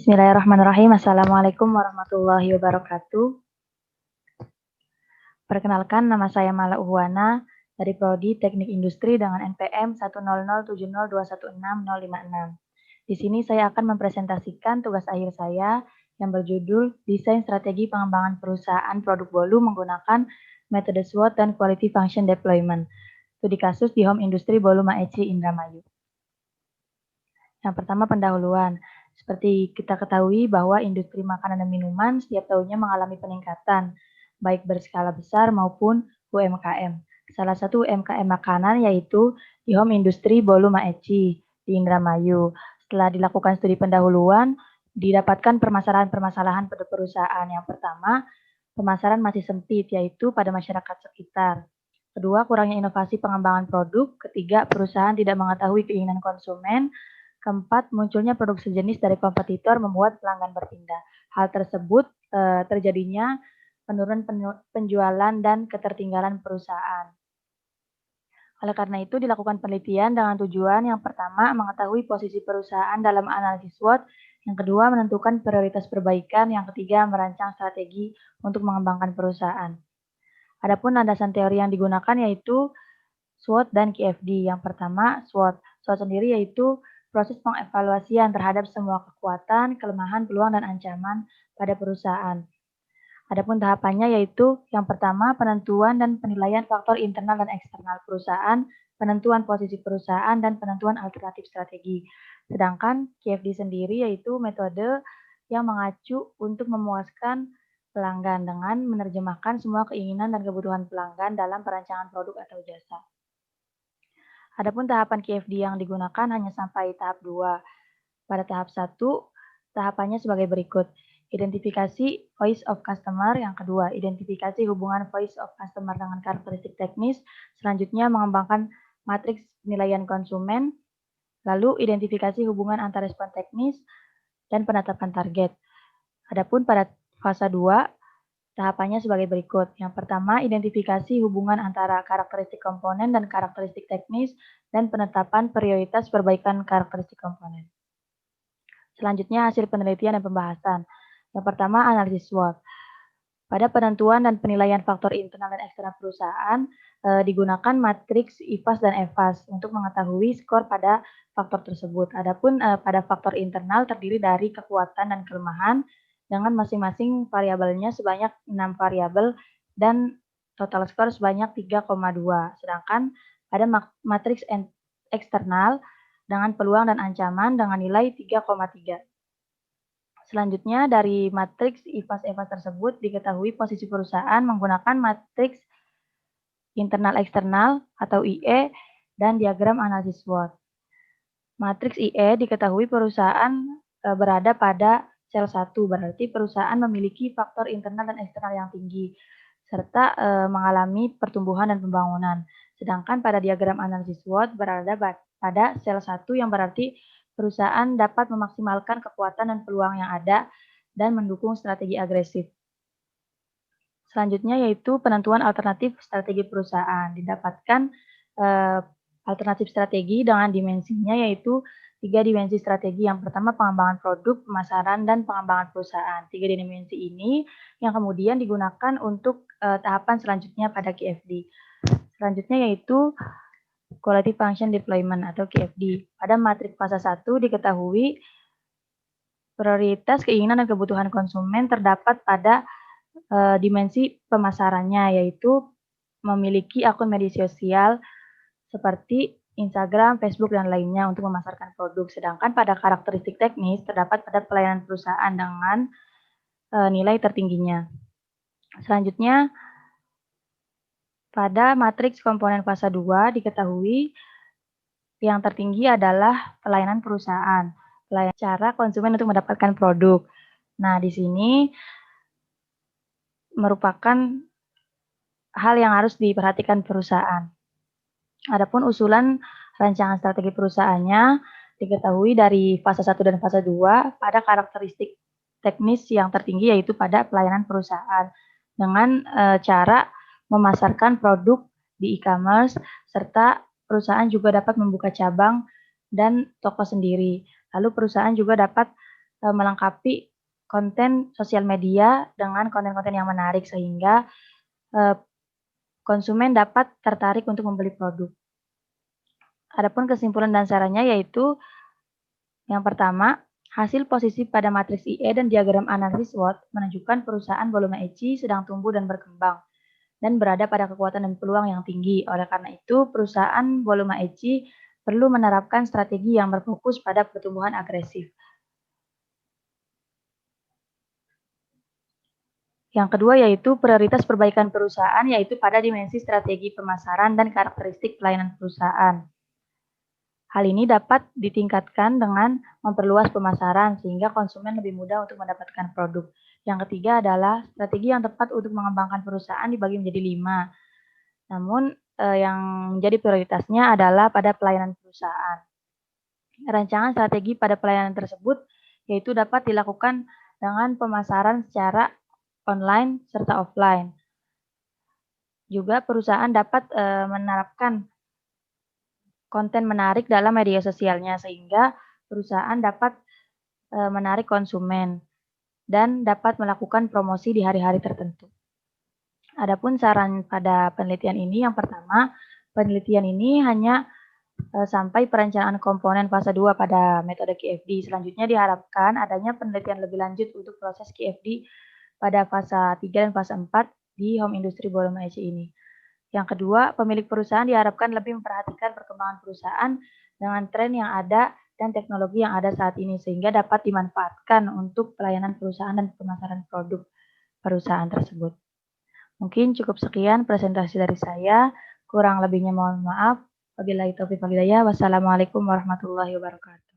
Bismillahirrahmanirrahim. Assalamualaikum warahmatullahi wabarakatuh. Perkenalkan, nama saya Mala Uhwana dari Prodi Teknik Industri dengan NPM 10070216056. Di sini saya akan mempresentasikan tugas akhir saya yang berjudul Desain Strategi Pengembangan Perusahaan Produk Bolu menggunakan metode SWOT dan Quality Function Deployment. Studi kasus di Home Industry Bolu Maeci Indramayu. Yang pertama, pendahuluan. Seperti kita ketahui bahwa industri makanan dan minuman setiap tahunnya mengalami peningkatan, baik berskala besar maupun UMKM. Salah satu UMKM makanan yaitu di Home Industry Bolu Maeci di Indramayu. Setelah dilakukan studi pendahuluan, didapatkan permasalahan-permasalahan pada perusahaan. Yang pertama, pemasaran masih sempit, yaitu pada masyarakat sekitar. Kedua, kurangnya inovasi pengembangan produk. Ketiga, perusahaan tidak mengetahui keinginan konsumen. Keempat, munculnya produk sejenis dari kompetitor membuat pelanggan berpindah. Hal tersebut terjadinya penurunan penjualan dan ketertinggalan perusahaan. Oleh karena itu, dilakukan penelitian dengan tujuan yang pertama, mengetahui posisi perusahaan dalam analisis SWOT, yang kedua, menentukan prioritas perbaikan, yang ketiga, merancang strategi untuk mengembangkan perusahaan. Adapun landasan teori yang digunakan yaitu SWOT dan QFD. Yang pertama, SWOT. SWOT sendiri yaitu proses pengevaluasian terhadap semua kekuatan, kelemahan, peluang, dan ancaman pada perusahaan. Adapun tahapannya yaitu yang pertama, penentuan dan penilaian faktor internal dan eksternal perusahaan, penentuan posisi perusahaan, dan penentuan alternatif strategi. Sedangkan QFD sendiri yaitu metode yang mengacu untuk memuaskan pelanggan dengan menerjemahkan semua keinginan dan kebutuhan pelanggan dalam perancangan produk atau jasa. Adapun tahapan QFD yang digunakan hanya sampai tahap 2. Pada tahap 1, tahapannya sebagai berikut. Identifikasi voice of customer. Yang kedua, identifikasi hubungan voice of customer dengan karakteristik teknis. Selanjutnya, mengembangkan matriks penilaian konsumen. Lalu, identifikasi hubungan antar respon teknis dan penetapan target. Adapun pada fase 2, tahapannya sebagai berikut. Yang pertama, identifikasi hubungan antara karakteristik komponen dan karakteristik teknis dan penetapan prioritas perbaikan karakteristik komponen. Selanjutnya, hasil penelitian dan pembahasan. Yang pertama, analisis SWOT. Pada penentuan dan penilaian faktor internal dan eksternal perusahaan, digunakan matriks IFAS dan EFAS untuk mengetahui skor pada faktor tersebut. Adapun pada faktor internal terdiri dari kekuatan dan kelemahan, dengan masing-masing variabelnya sebanyak 6 variabel dan total skor sebanyak 3,2. Sedangkan pada matriks eksternal dengan peluang dan ancaman dengan nilai 3,3. Selanjutnya dari matriks IFAS-EFAS tersebut diketahui posisi perusahaan menggunakan matriks internal eksternal atau IE dan diagram analisis SWOT. Matriks IE diketahui perusahaan berada pada sel 1, berarti perusahaan memiliki faktor internal dan eksternal yang tinggi, serta mengalami pertumbuhan dan pembangunan. Sedangkan pada diagram analisis SWOT berada pada sel 1 yang berarti perusahaan dapat memaksimalkan kekuatan dan peluang yang ada dan mendukung strategi agresif. Selanjutnya yaitu penentuan alternatif strategi perusahaan. Didapatkan alternatif strategi dengan dimensinya yaitu 3 dimensi strategi. Yang pertama, pengembangan produk, pemasaran, dan pengembangan perusahaan. 3 dimensi ini yang kemudian digunakan untuk tahapan selanjutnya pada QFD. Selanjutnya yaitu Quality Function Deployment atau QFD. Pada matriks fase 1 diketahui prioritas keinginan dan kebutuhan konsumen terdapat pada dimensi pemasarannya, yaitu memiliki akun media sosial seperti Instagram, Facebook, dan lainnya untuk memasarkan produk. Sedangkan pada karakteristik teknis terdapat pada pelayanan perusahaan dengan nilai tertingginya. Selanjutnya, pada matriks komponen fase 2 diketahui yang tertinggi adalah pelayanan perusahaan. Pelayanan cara konsumen untuk mendapatkan produk. Nah, di sini merupakan hal yang harus diperhatikan perusahaan. Adapun usulan rancangan strategi perusahaannya diketahui dari fase 1 dan fase 2 pada karakteristik teknis yang tertinggi yaitu pada pelayanan perusahaan dengan cara memasarkan produk di e-commerce serta perusahaan juga dapat membuka cabang dan toko sendiri. Lalu perusahaan juga dapat melengkapi konten sosial media dengan konten-konten yang menarik sehingga konsumen dapat tertarik untuk membeli produk. Adapun kesimpulan dan sarannya yaitu yang pertama, hasil posisi pada matriks IE dan diagram analisis SWOT menunjukkan perusahaan volume ECI sedang tumbuh dan berkembang dan berada pada kekuatan dan peluang yang tinggi. Oleh karena itu, perusahaan volume ECI perlu menerapkan strategi yang berfokus pada pertumbuhan agresif. Yang kedua yaitu prioritas perbaikan perusahaan yaitu pada dimensi strategi pemasaran dan karakteristik pelayanan perusahaan. Hal ini dapat ditingkatkan dengan memperluas pemasaran sehingga konsumen lebih mudah untuk mendapatkan produk. Yang ketiga adalah strategi yang tepat untuk mengembangkan perusahaan dibagi menjadi 5. Namun yang menjadi prioritasnya adalah pada pelayanan perusahaan. Rancangan strategi pada pelayanan tersebut yaitu dapat dilakukan dengan pemasaran secara online serta offline. Juga perusahaan dapat menerapkan konten menarik dalam media sosialnya sehingga perusahaan dapat menarik konsumen dan dapat melakukan promosi di hari-hari tertentu. Adapun saran pada penelitian ini yang pertama, penelitian ini hanya sampai perencanaan komponen fase 2 pada metode QFD. Selanjutnya diharapkan adanya penelitian lebih lanjut untuk proses QFD pada fase 3 dan fase 4 di home industry volume EC ini. Yang kedua, pemilik perusahaan diharapkan lebih memperhatikan perkembangan perusahaan dengan tren yang ada dan teknologi yang ada saat ini sehingga dapat dimanfaatkan untuk pelayanan perusahaan dan pemasaran produk perusahaan tersebut. Mungkin cukup sekian presentasi dari saya. Kurang lebihnya mohon maaf. Wabillahi taufiq wal hidayah. Wassalamualaikum warahmatullahi wabarakatuh.